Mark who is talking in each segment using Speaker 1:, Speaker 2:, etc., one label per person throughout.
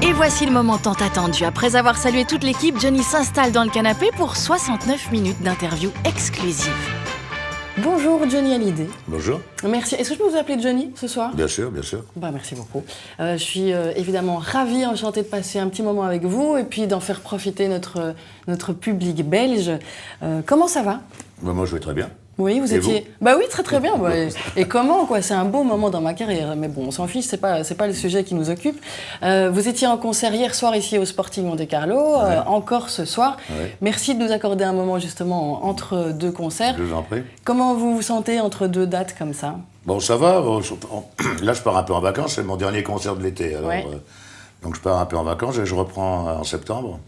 Speaker 1: Et voici le moment tant attendu. Après avoir salué toute l'équipe, Johnny s'installe dans le canapé pour 69 minutes d'interview exclusive. Bonjour Johnny Hallyday.
Speaker 2: Bonjour.
Speaker 1: Merci. Est-ce que je peux vous appeler Johnny ce soir ?
Speaker 2: Bien sûr, bien sûr.
Speaker 1: Merci beaucoup. Je suis évidemment ravie, enchantée de passer un petit moment avec vous et puis d'en faire profiter notre public belge. Comment ça va ?
Speaker 2: Moi, je vais très bien.
Speaker 1: Oui, vous
Speaker 2: et
Speaker 1: étiez.
Speaker 2: Vous
Speaker 1: Oui, très très bien. Et comment quoi ? C'est un beau moment dans ma carrière. Mais bon, on s'en fiche, c'est pas le sujet qui nous occupe. Vous étiez en concert hier soir ici au Sporting Monte-Carlo, encore ce soir. Ouais. Merci de nous accorder un moment justement entre deux concerts.
Speaker 2: Je vous en prie.
Speaker 1: Comment vous vous sentez entre deux dates comme ça ?
Speaker 2: Bon, ça va. Là, je pars un peu en vacances. C'est mon dernier concert de l'été. Alors, donc, je pars un peu en vacances et je reprends en septembre.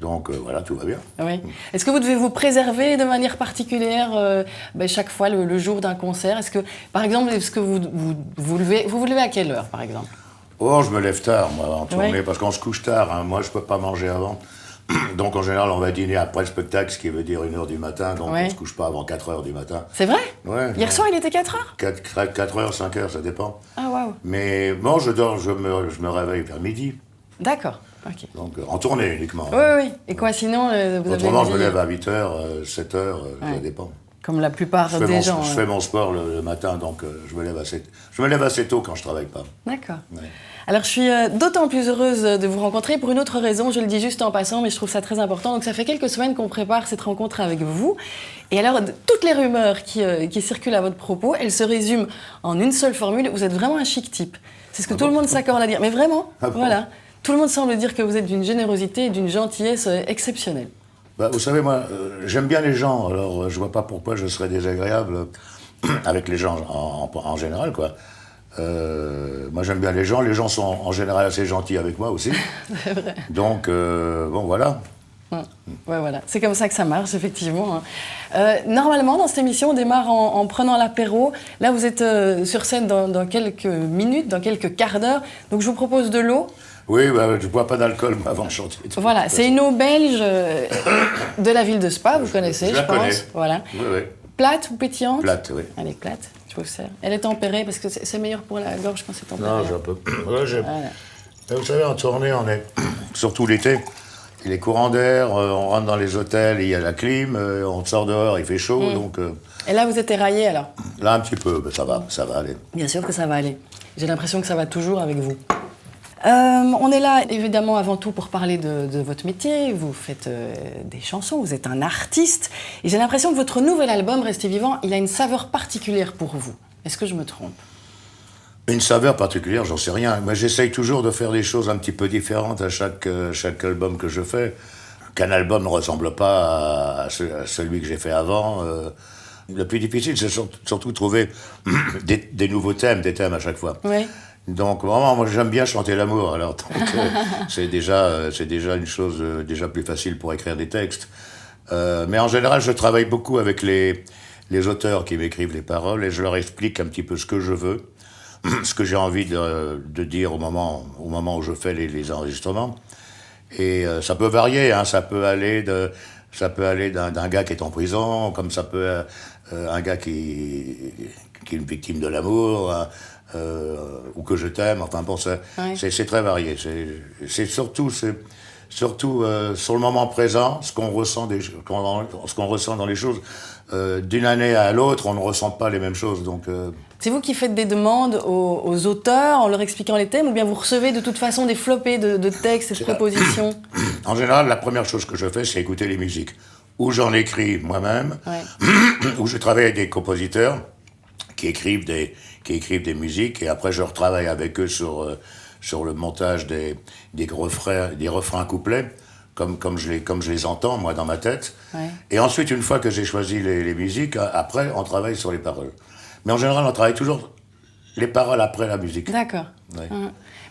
Speaker 2: Donc voilà, tout va bien.
Speaker 1: Oui. Est-ce que vous devez vous préserver de manière particulière chaque fois le jour d'un concert ? Est-ce que, par exemple, vous levez à quelle heure, par exemple ?
Speaker 2: Oh, je me lève tard, moi, en tournée, parce qu'on se couche tard. Hein. Moi, je peux pas manger avant. Donc, en général, on va dîner après le spectacle, ce qui veut dire 1h du matin. Donc, on se couche pas avant 4h du matin.
Speaker 1: C'est vrai ?
Speaker 2: Ouais.
Speaker 1: Hier soir, il était 4h ?
Speaker 2: 4h, 5h, ça dépend.
Speaker 1: Ah, waouh.
Speaker 2: Mais bon, je dors, je me réveille vers midi.
Speaker 1: D'accord. Okay.
Speaker 2: Donc, en tournée uniquement.
Speaker 1: Oui. Et quoi, sinon,
Speaker 2: autrement, je me lève à 8h, 7h, ça dépend.
Speaker 1: Comme la plupart des gens.
Speaker 2: Je fais mon sport le matin, donc je me lève assez tôt quand je travaille pas.
Speaker 1: D'accord. Ouais. Alors, je suis d'autant plus heureuse de vous rencontrer pour une autre raison. Je le dis juste en passant, mais je trouve ça très important. Donc, ça fait quelques semaines qu'on prépare cette rencontre avec vous. Et alors, toutes les rumeurs qui circulent à votre propos, elles se résument en une seule formule. Vous êtes vraiment un chic type. C'est ce que tout le monde s'accorde à dire. Mais vraiment, voilà. Tout le monde semble dire que vous êtes d'une générosité et d'une gentillesse exceptionnelle.
Speaker 2: Vous savez, moi, j'aime bien les gens, alors je vois pas pourquoi je serais désagréable avec les gens en général, quoi. Moi, j'aime bien les gens sont en général assez gentils avec moi aussi.
Speaker 1: C'est vrai.
Speaker 2: Donc, bon, voilà.
Speaker 1: Ouais, voilà. C'est comme ça que ça marche, effectivement. Normalement, dans cette émission, on démarre en prenant l'apéro. Là, vous êtes sur scène dans quelques minutes, dans quelques quarts d'heure. Donc, je vous propose de l'eau.
Speaker 2: Oui, je ne bois pas d'alcool avant de chanter.
Speaker 1: Voilà, c'est une eau belge de la ville de Spa, vous connaissez, je pense. Voilà.
Speaker 2: Oui.
Speaker 1: Plate ou pétillante ?
Speaker 2: Plate, oui.
Speaker 1: Elle est plate, je vous sers. Elle est tempérée, parce que c'est meilleur pour la gorge quand c'est tempéré.
Speaker 2: Non, j'ai un peu... Voilà. Vous savez, en tournée, on est... Surtout l'été, il est courant d'air, on rentre dans les hôtels, il y a la clim, on sort dehors, il fait chaud, donc...
Speaker 1: Et là, vous êtes éraillé, alors ?
Speaker 2: Là, un petit peu, ça va aller.
Speaker 1: Bien sûr que ça va aller. J'ai l'impression que ça va toujours avec vous. On est là, évidemment, avant tout pour parler de votre métier. Vous faites des chansons, vous êtes un artiste. Et j'ai l'impression que votre nouvel album, Restez vivant, il a une saveur particulière pour vous. Est-ce que je me trompe ?
Speaker 2: Une saveur particulière, j'en sais rien. Moi, j'essaye toujours de faire des choses un petit peu différentes à chaque album que je fais. Qu'un album ne ressemble pas à celui que j'ai fait avant. Le plus difficile, c'est surtout trouver des nouveaux thèmes, des thèmes à chaque fois.
Speaker 1: Oui.
Speaker 2: Donc vraiment, moi j'aime bien chanter l'amour, alors c'est déjà une chose déjà plus facile pour écrire des textes. Mais en général, je travaille beaucoup avec les auteurs qui m'écrivent les paroles et je leur explique un petit peu ce que je veux, ce que j'ai envie de dire au moment où je fais les enregistrements. Et ça peut varier, hein, ça peut aller d'un gars qui est en prison, comme ça peut un gars qui est une victime de l'amour. Ou que je t'aime, enfin bon, c'est très varié. C'est surtout sur le moment présent, ce qu'on ressent dans les choses. D'une année à l'autre, on ne ressent pas les mêmes choses. Donc,
Speaker 1: c'est vous qui faites des demandes aux auteurs en leur expliquant les thèmes, ou bien vous recevez de toute façon des flopées de textes et de propositions ?
Speaker 2: En général, la première chose que je fais, c'est écouter les musiques. Ou j'en écris moi-même, ou je travaille avec des compositeurs qui écrivent des musiques, et après je retravaille avec eux sur le montage des refrains couplets, comme je les entends, moi, dans ma tête. Ouais. Et ensuite, une fois que j'ai choisi les musiques, après, on travaille sur les paroles. Mais en général, on travaille toujours les paroles après la musique.
Speaker 1: D'accord. Ouais.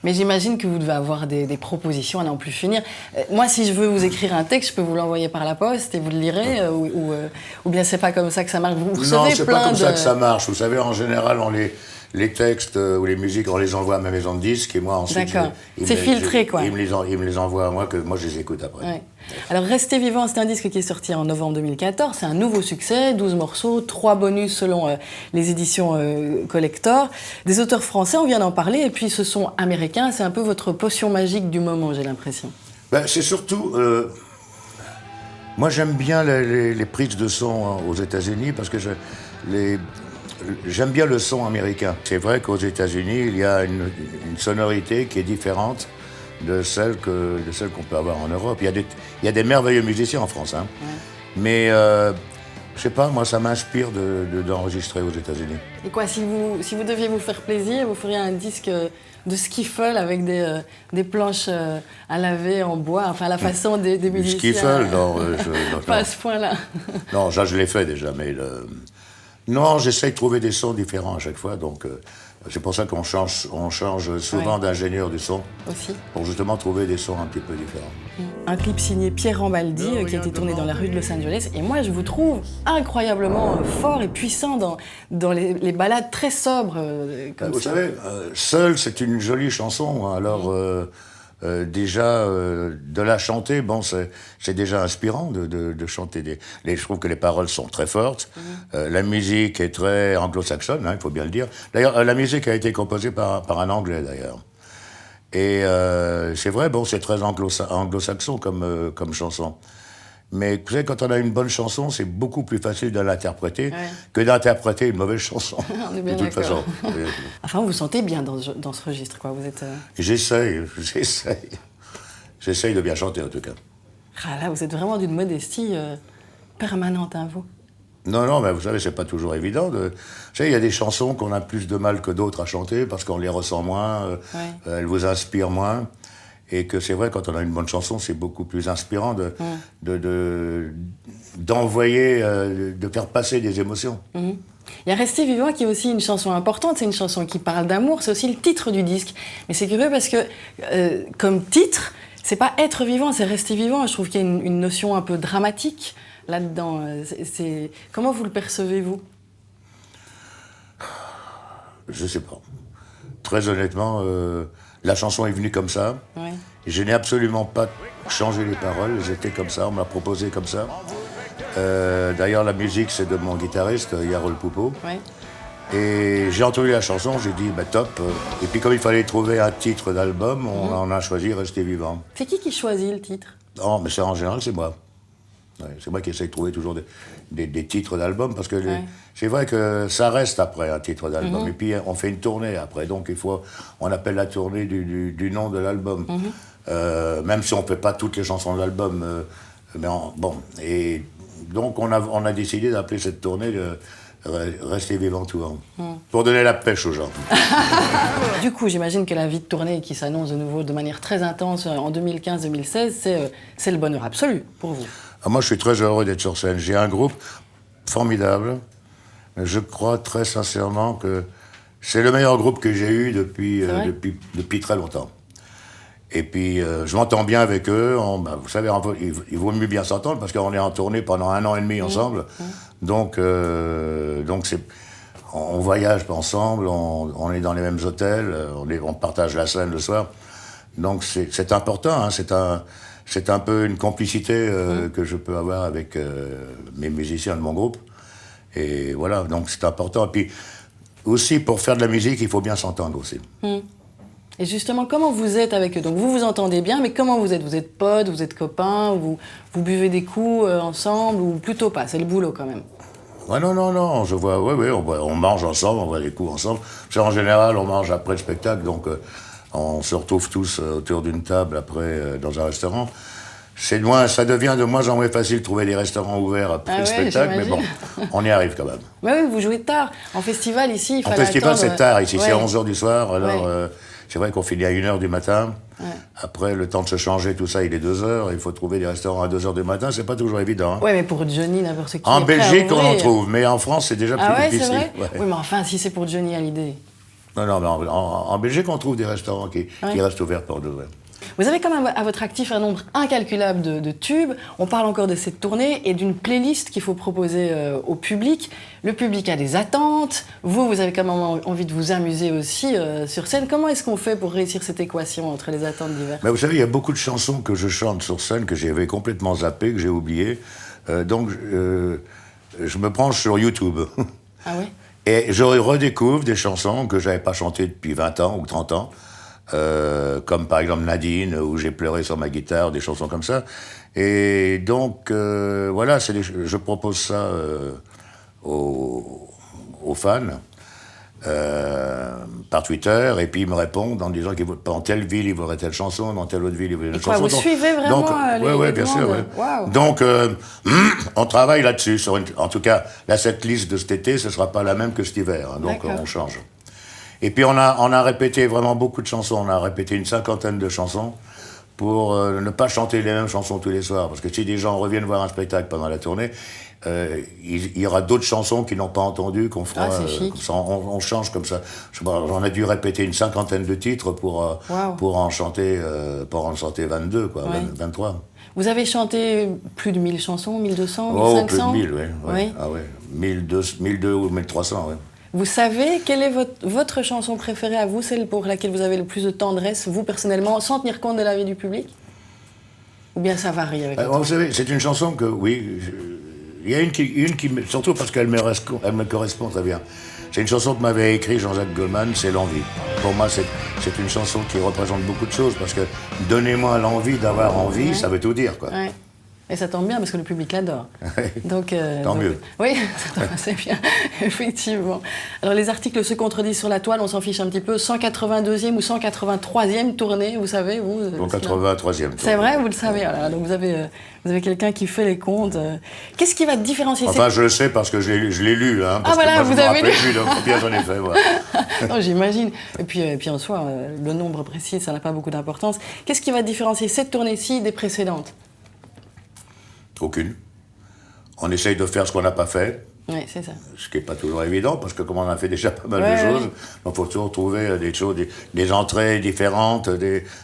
Speaker 1: Mais j'imagine que vous devez avoir des propositions à n'en plus finir. Moi, si je veux vous écrire un texte, je peux vous l'envoyer par la poste et vous le lirez, ou bien c'est pas comme ça que ça marche. Vous recevez
Speaker 2: non, c'est pas comme ça que ça marche. Vous savez, en général, les textes ou les musiques, on les envoie à ma maison de disques et moi ensuite...
Speaker 1: D'accord. C'est filtré, quoi.
Speaker 2: Ils me les envoient à moi, que moi je les écoute après.
Speaker 1: Ouais. Alors, Restez vivant, c'est un disque qui est sorti en novembre 2014. C'est un nouveau succès, 12 morceaux, 3 bonus selon les éditions Collector. Des auteurs français, on vient d'en parler, et puis ce son américain, c'est un peu votre potion magique du moment, j'ai l'impression.
Speaker 2: Ben, c'est surtout... moi, j'aime bien les prises de son aux États-Unis parce que j'aime bien le son américain. C'est vrai qu'aux États-Unis, il y a une sonorité qui est différente de celle qu'on peut avoir en Europe. Il y a des merveilleux musiciens en France, hein.
Speaker 1: Ouais.
Speaker 2: Mais je sais pas, moi ça m'inspire d'enregistrer aux États-Unis.
Speaker 1: Et quoi, si vous deviez vous faire plaisir, vous feriez un disque de skiffle avec des planches à laver en bois, enfin à la façon des musiciens.
Speaker 2: Skiffle, non,
Speaker 1: pas à ce point-là.
Speaker 2: Non, ça je l'ai fait déjà, mais non, j'essaye de trouver des sons différents à chaque fois, donc c'est pour ça qu'on change souvent d'ingénieur du son,
Speaker 1: aussi,
Speaker 2: pour justement trouver des sons un petit peu différents.
Speaker 1: Un clip signé Pierre Rambaldi qui a été tourné dans la rue de Los Angeles, et moi je vous trouve incroyablement fort et puissant dans les ballades très sobres comme
Speaker 2: Vous
Speaker 1: ça.
Speaker 2: savez, Seul, c'est une jolie chanson, hein. Alors déjà, de la chanter, bon, c'est déjà inspirant de chanter. Je trouve que les paroles sont très fortes. La musique est très anglo-saxonne, hein, il faut bien le dire. D'ailleurs, la musique a été composée par un Anglais, d'ailleurs. Et c'est vrai, bon, c'est très anglo-saxon comme chanson. Mais vous savez, quand on a une bonne chanson, c'est beaucoup plus facile de l'interpréter que d'interpréter une mauvaise chanson.
Speaker 1: On est bien
Speaker 2: de toute façon.
Speaker 1: Enfin, vous vous sentez bien dans ce registre, quoi. Vous êtes.
Speaker 2: J'essaye de bien chanter, en tout cas.
Speaker 1: Ah là, vous êtes vraiment d'une modestie permanente, hein, vous.
Speaker 2: Non, mais vous savez, c'est pas toujours évident. Vous savez, il y a des chansons qu'on a plus de mal que d'autres à chanter parce qu'on les ressent moins, elles vous inspirent moins. Et que c'est vrai, quand on a une bonne chanson, c'est beaucoup plus inspirant d'envoyer, de faire passer des émotions.
Speaker 1: Il y a Restez vivant qui est aussi une chanson importante, c'est une chanson qui parle d'amour, c'est aussi le titre du disque. Mais c'est curieux parce que, comme titre, c'est pas être vivant, c'est rester vivant. Je trouve qu'il y a une notion un peu dramatique là-dedans. Comment vous le percevez, vous ?
Speaker 2: Je sais pas. Très honnêtement, la chanson est venue comme ça.
Speaker 1: Ouais.
Speaker 2: Je n'ai absolument pas changé les paroles, elles étaient comme ça, on m'a proposé comme ça. D'ailleurs, la musique, c'est de mon guitariste, Yarol Poupeau.
Speaker 1: Ouais.
Speaker 2: Et j'ai entendu la chanson, j'ai dit, bah top. Et puis comme il fallait trouver un titre d'album, on a choisi Rester vivant.
Speaker 1: C'est qui choisit le titre ?
Speaker 2: Non, mais en général, c'est moi. Ouais, c'est moi qui essaie de trouver toujours des titres d'album, parce que c'est vrai que ça reste après un titre d'album. Et puis on fait une tournée après, donc on appelle la tournée du nom de l'album. Même si on ne fait pas toutes les chansons de l'album. Bon, et donc on a décidé d'appeler cette tournée Rester vivant tout en pour donner la pêche aux gens.
Speaker 1: Du coup, j'imagine que la vie de tournée qui s'annonce de nouveau de manière très intense en 2015-2016, c'est le bonheur absolu pour vous.
Speaker 2: Moi, je suis très heureux d'être sur scène. J'ai un groupe formidable. Je crois très sincèrement que c'est le meilleur groupe que j'ai eu depuis très longtemps. Et puis, je m'entends bien avec eux. Vous savez, il vaut mieux bien s'entendre parce qu'on est en tournée pendant 1 an et demi ensemble. Donc on voyage ensemble, on est dans les mêmes hôtels, on partage la scène le soir. Donc c'est important, hein, c'est un peu une complicité que je peux avoir avec mes musiciens de mon groupe. Et voilà, donc c'est important. Et puis aussi, pour faire de la musique, il faut bien s'entendre aussi.
Speaker 1: Et justement, comment vous êtes avec eux ? Donc vous vous entendez bien, mais comment vous êtes ? Vous êtes potes, vous êtes copains, vous buvez des coups ensemble, ou plutôt pas ? C'est le boulot quand même.
Speaker 2: Ouais, non, on mange ensemble, on boit des coups ensemble. Parce qu'en général, on mange après le spectacle, donc on se retrouve tous autour d'une table après dans un restaurant. Ça devient de moins en moins facile de trouver des restaurants ouverts après le spectacle, mais bon, on y arrive quand même.
Speaker 1: Mais oui, vous jouez tard. En festival, ici, il fallait attendre...
Speaker 2: En festival, c'est tard. Ici, c'est 11h du soir, alors c'est vrai qu'on finit à 1h du matin. Après, le temps de se changer, tout ça, il est 2h. Il faut trouver des restaurants à 2h du matin, c'est pas toujours évident. Hein.
Speaker 1: Oui, mais pour Johnny, n'importe qui.
Speaker 2: En Belgique, on en trouve, mais en France, c'est déjà plus difficile.
Speaker 1: C'est vrai Oui, mais enfin, si c'est pour Johnny Hallyday.
Speaker 2: Non, mais en Belgique, on trouve des restaurants qui restent ouverts pour de vrai.
Speaker 1: Vous avez quand même à votre actif un nombre incalculable de tubes. On parle encore de cette tournée et d'une playlist qu'il faut proposer au public. Le public a des attentes. Vous avez quand même envie de vous amuser aussi sur scène. Comment est-ce qu'on fait pour réussir cette équation entre les attentes diverses?
Speaker 2: Mais vous savez, il y a beaucoup de chansons que je chante sur scène que j'avais complètement zappées, que j'ai oubliées. Donc, je me branche sur YouTube.
Speaker 1: Ah oui?
Speaker 2: Et je redécouvre des chansons que je n'avais pas chantées depuis 20 ans ou 30 ans. Comme par exemple Nadine, où j'ai pleuré sur ma guitare, des chansons comme ça. Et donc, voilà, je propose ça aux fans par Twitter, et puis ils me répondent en disant qu'ils dans telle ville ils voudraient telle chanson, dans telle autre ville ils voudraient telle chanson.
Speaker 1: Vous suivez vraiment les
Speaker 2: bien sûr. Ouais.
Speaker 1: Wow.
Speaker 2: Donc, on travaille là-dessus. En tout cas, la setlist de cet été, ce ne sera pas la même que cet hiver. Hein, donc, on change. Et puis, on a répété vraiment beaucoup de chansons. On a répété une 50aine de chansons pour ne pas chanter les mêmes chansons tous les soirs. Parce que si des gens reviennent voir un spectacle pendant la tournée, il y aura d'autres chansons qu'ils n'ont pas entendues, qu'on fera. Comme ça, on change comme ça. On a dû répéter une 50aine de titres pour en chanter 22, quoi, 23.
Speaker 1: Vous avez chanté plus de 1000 chansons, 1200, 1500?
Speaker 2: Plus de 1000, oui. Ah, ouais. 1200 ou 1300, oui.
Speaker 1: Vous savez quelle est votre chanson préférée à vous, celle pour laquelle vous avez le plus de tendresse, vous personnellement, sans tenir compte de l'avis du public? Ou bien ça varie avec le temps?
Speaker 2: Vous savez, c'est une chanson que, oui, il y a une qui surtout parce qu'elle me correspond très bien. C'est une chanson que m'avait écrite Jean-Jacques Goldman, c'est l'envie. Pour moi, c'est une chanson qui représente beaucoup de choses, parce que donnez-moi l'envie d'avoir envie, ça veut tout dire, quoi.
Speaker 1: Ouais. Et ça tombe bien parce que le public l'adore. Donc,
Speaker 2: tant mieux.
Speaker 1: Oui, ça tombe assez bien, effectivement. Alors les articles se contredisent sur la toile, on s'en fiche un petit peu. 182e ou 183e tournée, vous savez, vous
Speaker 2: 183e.
Speaker 1: C'est vrai, vous le savez. Alors, donc vous avez quelqu'un qui fait les comptes. Qu'est-ce qui va différencier?
Speaker 2: Enfin, je le sais parce que je l'ai lu. Hein, parce
Speaker 1: voilà,
Speaker 2: que moi,
Speaker 1: vous avez lu.
Speaker 2: Plus, donc combien j'en ai fait. Voilà.
Speaker 1: Non, j'imagine. Et puis en soi, le nombre précis, ça n'a pas beaucoup d'importance. Qu'est-ce qui va différencier cette tournée-ci des précédentes?
Speaker 2: Aucune. On essaye de faire ce qu'on n'a pas fait.
Speaker 1: Oui, c'est ça.
Speaker 2: Ce qui n'est pas toujours évident, parce que comme on a fait déjà pas mal de choses, il faut toujours trouver des choses, des entrées différentes,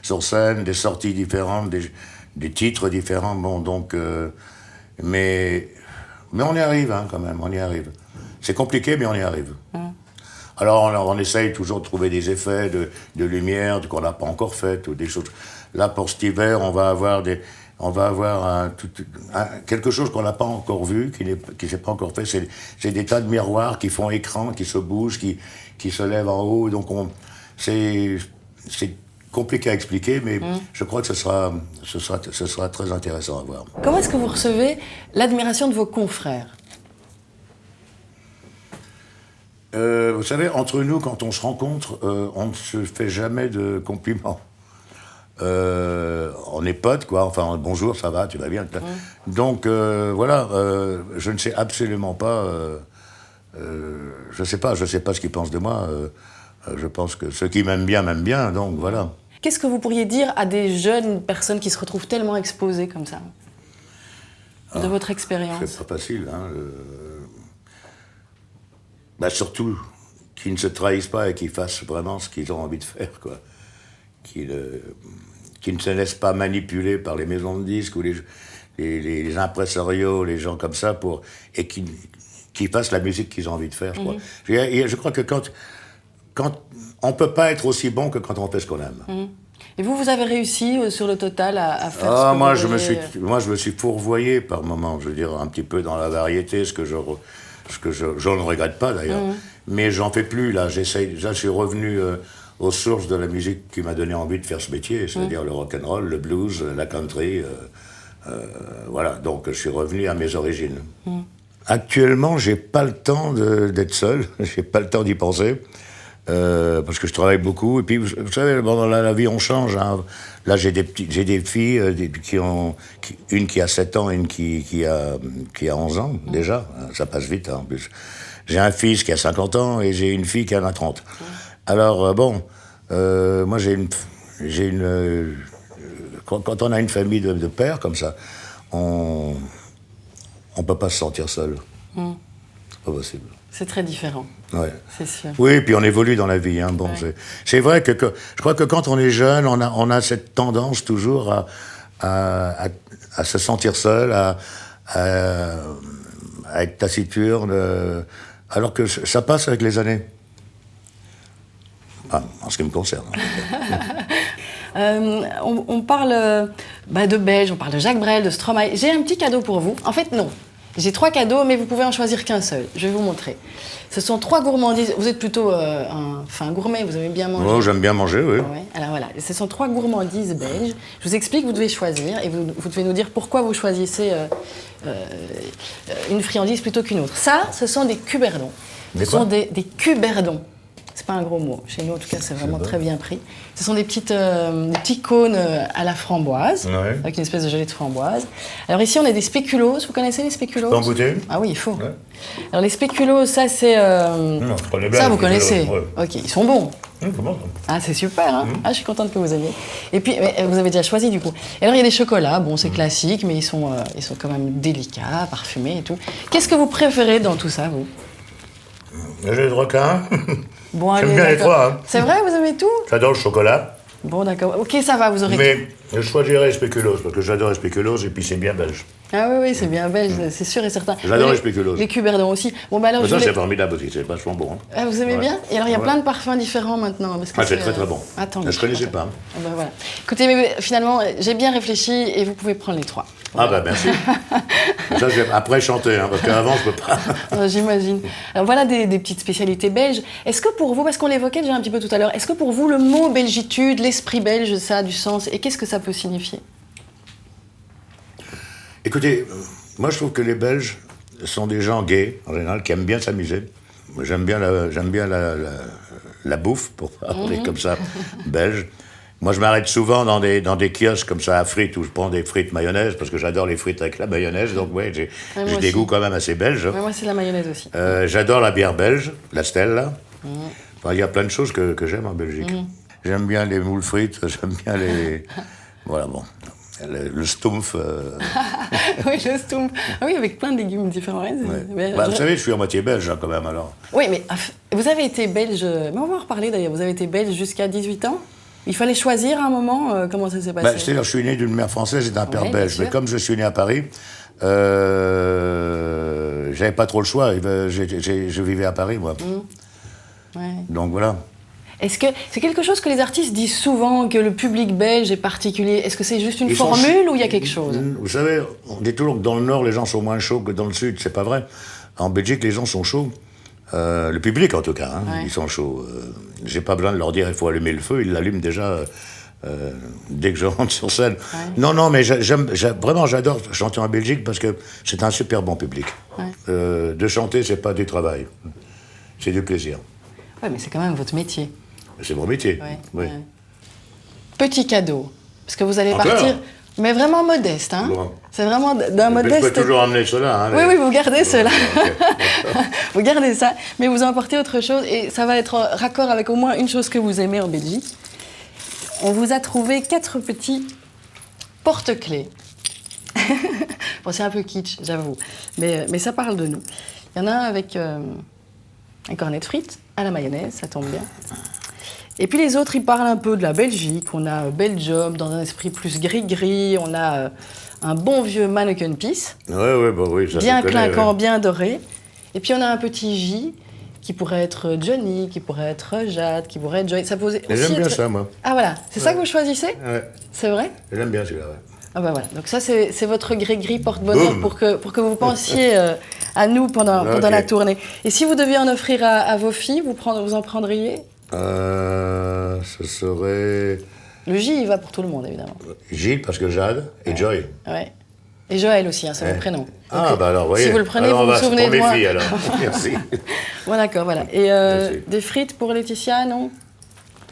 Speaker 2: sur scène, des sorties différentes, des titres différents. Bon, donc, mais on y arrive, hein, quand même, on y arrive. C'est compliqué, mais on y arrive. Alors, on essaye toujours de trouver des effets de lumière qu'on n'a pas encore fait, ou des choses. Là, pour cet hiver, on va avoir quelque chose qu'on n'a pas encore vu, qui ne s'est pas encore fait. C'est des tas de miroirs qui font écran, qui se bougent, qui se lèvent en haut. Donc c'est compliqué à expliquer, mais je crois que ce sera très intéressant à voir.
Speaker 1: Comment est-ce que vous recevez l'admiration de vos confrères?
Speaker 2: Vous savez, entre nous, quand on se rencontre, on ne se fait jamais de compliments. On est potes, quoi. Enfin, bonjour, ça va, tu vas bien. Donc, voilà, je ne sais absolument pas. Je sais pas ce qu'ils pensent de moi. Je pense que ceux qui m'aiment bien, donc voilà.
Speaker 1: Qu'est-ce que vous pourriez dire à des jeunes personnes qui se retrouvent tellement exposées comme ça, de votre expérience?
Speaker 2: C'est pas facile, hein. Surtout qu'ils ne se trahissent pas et qu'ils fassent vraiment ce qu'ils ont envie de faire, quoi. Qui ne se laissent pas manipuler par les maisons de disques ou les impresarios, les gens comme ça, et qui fassent la musique qu'ils ont envie de faire, je crois. Je crois que quand on ne peut pas être aussi bon que quand on fait ce qu'on aime.
Speaker 1: Et vous avez réussi sur le total à faire ce que
Speaker 2: moi,
Speaker 1: vous
Speaker 2: je me suis fourvoyé par moments, je veux dire, un petit peu dans la variété, ce que je ne regrette pas d'ailleurs. Mais j'en fais plus, là. Je suis revenu aux sources de la musique qui m'a donné envie de faire ce métier, c'est-à-dire le rock'n'roll, le blues, la country. Voilà, donc je suis revenu à mes origines. Actuellement, j'ai pas le temps d'être seul, j'ai pas le temps d'y penser, parce que je travaille beaucoup. Et puis, vous savez, dans la vie, on change. Hein. Là, j'ai des filles, une qui a 7 ans et une qui a 11 ans, déjà. Ça passe vite, hein, en plus. J'ai un fils qui a 50 ans et j'ai une fille qui en a 30. Alors, moi, quand on a une famille de pères comme ça, on peut pas se sentir seul. pas possible.
Speaker 1: C'est très différent,
Speaker 2: Ouais.
Speaker 1: c'est sûr.
Speaker 2: Oui, puis on évolue dans la vie. Hein. Bon,
Speaker 1: Ouais.
Speaker 2: c'est vrai que je crois que quand on est jeune, on a cette tendance toujours à se sentir seul, à être taciturne, alors que ça passe avec les années. Ah, en ce qui me concerne.
Speaker 1: On parle de Belge, on parle de Jacques Brel, de Stromae. J'ai un petit cadeau pour vous. En fait, non. J'ai 3 cadeaux, mais vous pouvez en choisir qu'un seul. Je vais vous montrer. Ce sont 3 gourmandises. Vous êtes plutôt un gourmet, vous aimez bien manger.
Speaker 2: Oh, j'aime bien manger, oui.
Speaker 1: Ouais. Alors voilà, ce sont 3 gourmandises belges. Je vous explique, vous devez choisir et vous devez nous dire pourquoi vous choisissez une friandise plutôt qu'une autre. Ça, ce sont des cuberdons. Ce sont des cuberdons. C'est pas un gros mot. Chez nous, en tout cas, c'est vraiment très bien pris. Ce sont des petits cônes à la framboise, avec une espèce de gelée de framboise. Alors ici, on a des spéculoos. Vous connaissez les spéculoos?
Speaker 2: Tu peux en goûter?
Speaker 1: Ah oui, il faut.
Speaker 2: Ouais.
Speaker 1: Alors les spéculoos, ça c'est...
Speaker 2: Non, je connais bien
Speaker 1: ça,
Speaker 2: les
Speaker 1: vous connaissez.
Speaker 2: spéculoos, ouais.
Speaker 1: Ok, ils sont bons.
Speaker 2: Comment ça?
Speaker 1: Ah, c'est super, hein. Ah, je suis contente que vous aimiez. Et puis, vous avez déjà choisi, du coup. Et alors, il y a des chocolats. Bon, c'est classique, mais ils sont quand même délicats, parfumés et tout. Qu'est-ce que vous préférez dans tout ça, vous?
Speaker 2: Le gelée de requin.
Speaker 1: Bon,
Speaker 2: J'aime
Speaker 1: allez,
Speaker 2: bien les
Speaker 1: d'accord.
Speaker 2: 3. Hein.
Speaker 1: C'est vrai, vous aimez tout?
Speaker 2: J'adore le chocolat.
Speaker 1: Bon, d'accord. Ok, ça va, vous aurez tout.
Speaker 2: Mais je choisirais les spéculoos, parce que j'adore les spéculoos et puis c'est bien belge.
Speaker 1: Ah oui, c'est bien belge, c'est sûr et certain.
Speaker 2: J'adore les spéculoos.
Speaker 1: Les cuberdons aussi. Bon, bah alors,
Speaker 2: Mais
Speaker 1: je
Speaker 2: ça,
Speaker 1: voulais-
Speaker 2: c'est formidable aussi, c'est vachement bon. Hein.
Speaker 1: Ah, vous aimez
Speaker 2: Ouais.
Speaker 1: bien? Et alors, il y a
Speaker 2: Ouais.
Speaker 1: plein de parfums différents maintenant. Parce que
Speaker 2: Ah, c'est très très bon.
Speaker 1: Attends,
Speaker 2: Je ne connaissais pas. Hein.
Speaker 1: Ah bah voilà. Écoutez, mais finalement, j'ai bien réfléchi et vous pouvez prendre les 3.
Speaker 2: Ah bah merci. Ça, je vais après chanter, hein, parce qu'avant, je peux pas.
Speaker 1: J'imagine. Alors voilà des petites spécialités belges. Est-ce que pour vous, parce qu'on l'évoquait déjà un petit peu tout à l'heure, est-ce que pour vous, le mot belgitude, l'esprit belge, ça a du sens? Et qu'est-ce que ça peut signifier?
Speaker 2: Écoutez, moi, je trouve que les Belges sont des gens gays, en général, qui aiment bien s'amuser. Moi, j'aime bien la bouffe, pour parler comme ça, belge. Moi, je m'arrête souvent dans des kiosques comme ça à frites où je prends des frites mayonnaise parce que j'adore les frites avec la mayonnaise. Donc, ouais, j'ai
Speaker 1: moi
Speaker 2: des
Speaker 1: aussi.
Speaker 2: goûts quand même assez belges.
Speaker 1: Ouais, moi, c'est la mayonnaise aussi.
Speaker 2: J'adore la bière belge, la Stella. Là. Enfin, il y a plein de choses que j'aime en Belgique. J'aime bien les moules frites, j'aime bien les... Voilà, bon. Le Stumpf.
Speaker 1: Oui, le stump. Ah oui, avec plein de légumes différents. Ouais, mais
Speaker 2: Bah, vous savez, je suis à moitié belge hein, quand même alors.
Speaker 1: Oui, mais vous avez été belge, mais on va en reparler d'ailleurs, vous avez été belge jusqu'à 18 ans? Il fallait choisir à un moment, comment ça s'est passé?
Speaker 2: Bah, c'est-à-dire, je suis né d'une mère française et d'un père
Speaker 1: Ouais,
Speaker 2: belge.
Speaker 1: bien
Speaker 2: Mais
Speaker 1: sûr.
Speaker 2: comme je suis né à Paris, j'avais pas trop le choix. Je vivais à Paris, moi.
Speaker 1: Ouais.
Speaker 2: Donc voilà.
Speaker 1: Est-ce que c'est quelque chose que les artistes disent souvent, que le public belge est particulier? Est-ce que c'est juste une
Speaker 2: Ils sont
Speaker 1: formule ou il y a quelque chose?
Speaker 2: Vous savez, on dit toujours que dans le Nord, les gens sont moins chauds que dans le Sud. C'est pas vrai. En Belgique, les gens sont chauds. Le public, en tout cas, hein,
Speaker 1: Ouais.
Speaker 2: ils sont chauds. J'ai pas besoin de leur dire il faut allumer le feu. Ils l'allument déjà dès que je rentre sur scène.
Speaker 1: Ouais.
Speaker 2: Non, mais vraiment, j'adore chanter en Belgique parce que c'est un super bon public.
Speaker 1: Ouais.
Speaker 2: De chanter, c'est pas du travail. C'est du plaisir.
Speaker 1: Ouais, mais c'est quand même votre métier.
Speaker 2: C'est mon métier.
Speaker 1: Ouais,
Speaker 2: Oui.
Speaker 1: ouais. Petit cadeau, parce que vous allez
Speaker 2: Encore
Speaker 1: partir, mais vraiment modeste, hein?
Speaker 2: Bon.
Speaker 1: C'est vraiment d'un
Speaker 2: Mais je
Speaker 1: modeste.
Speaker 2: peux toujours emmener cela. Hein,
Speaker 1: Oui,
Speaker 2: les-
Speaker 1: oui, vous gardez cela.
Speaker 2: Ok, d'accord.
Speaker 1: Vous gardez ça, mais vous emportez autre chose et ça va être en raccord avec au moins une chose que vous aimez en Belgique. On vous a trouvé 4 petits porte-clés. Bon, c'est un peu kitsch, j'avoue, mais ça parle de nous. Il y en a un avec un cornet de frites à la mayonnaise, ça tombe bien. Et puis les autres, ils parlent un peu de la Belgique. On a Belgium dans un esprit plus gris-gris. On a un bon vieux mannequin piece,
Speaker 2: Oui, ça
Speaker 1: bien
Speaker 2: je connais,
Speaker 1: clinquant,
Speaker 2: ouais.
Speaker 1: bien doré. Et puis on a un petit J qui pourrait être Johnny, qui pourrait être Jade, qui pourrait être Joy. Ça posait
Speaker 2: Mais
Speaker 1: aussi
Speaker 2: j'aime bien
Speaker 1: être-
Speaker 2: ça, moi.
Speaker 1: Ah voilà, c'est ça que vous choisissez?
Speaker 2: Ouais.
Speaker 1: C'est vrai?
Speaker 2: J'aime bien celui-là, ouais.
Speaker 1: Ah bah voilà, donc ça c'est votre gris-gris porte-bonheur
Speaker 2: Boum.
Speaker 1: pour que vous pensiez à nous pendant
Speaker 2: Ok.
Speaker 1: la tournée. Et si vous deviez en offrir à vos filles, vous en prendriez?
Speaker 2: Ce serait
Speaker 1: Le J, il va pour tout le monde, évidemment.
Speaker 2: Gilles, parce que Jade, et Joy.
Speaker 1: Ouais. Et Joël aussi, hein, c'est
Speaker 2: Ouais.
Speaker 1: mon prénom.
Speaker 2: Ah,
Speaker 1: Donc,
Speaker 2: bah alors, vous voyez.
Speaker 1: Si vous le prenez,
Speaker 2: alors,
Speaker 1: vous
Speaker 2: on
Speaker 1: vous
Speaker 2: va-
Speaker 1: souvenez
Speaker 2: pour
Speaker 1: de
Speaker 2: mes
Speaker 1: moi.
Speaker 2: filles, alors. Merci.
Speaker 1: Bon, d'accord, voilà. Et
Speaker 2: Merci.
Speaker 1: des frites pour Laetitia, non?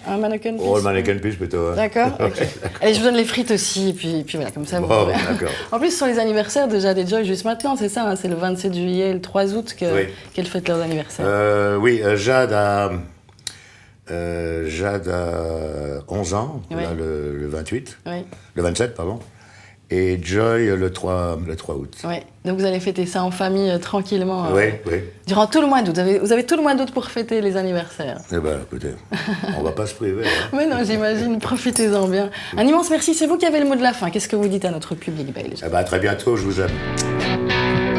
Speaker 1: Un mannequin piece?
Speaker 2: Oh, le mannequin piece, plutôt. hein.
Speaker 1: D'accord, ok. Allez, je vous donne les frites aussi, puis voilà, comme ça vous
Speaker 2: Bon,
Speaker 1: pouvez-
Speaker 2: d'accord.
Speaker 1: En plus, ce sont les anniversaires de Jade et Joy juste maintenant, c'est ça, hein, c'est le 27 juillet et le 3 août
Speaker 2: Oui.
Speaker 1: qu'elles fêtent leurs anniversaires.
Speaker 2: Oui, Jade a 11 ans,
Speaker 1: Ouais.
Speaker 2: là, le 28.
Speaker 1: Oui.
Speaker 2: Le 27, pardon. et Joy le 3 août.
Speaker 1: Oui, donc vous allez fêter ça en famille tranquillement.
Speaker 2: Oui, oui.
Speaker 1: Durant tout le mois d'août. Vous avez tout le mois d'août pour fêter les anniversaires.
Speaker 2: Eh bien, écoutez, on va pas se priver. Hein.
Speaker 1: Mais non, j'imagine, profitez-en bien. Un immense merci, c'est vous qui avez le mot de la fin. Qu'est-ce que vous dites à notre public belge?
Speaker 2: Eh ben, à très bientôt, je vous aime.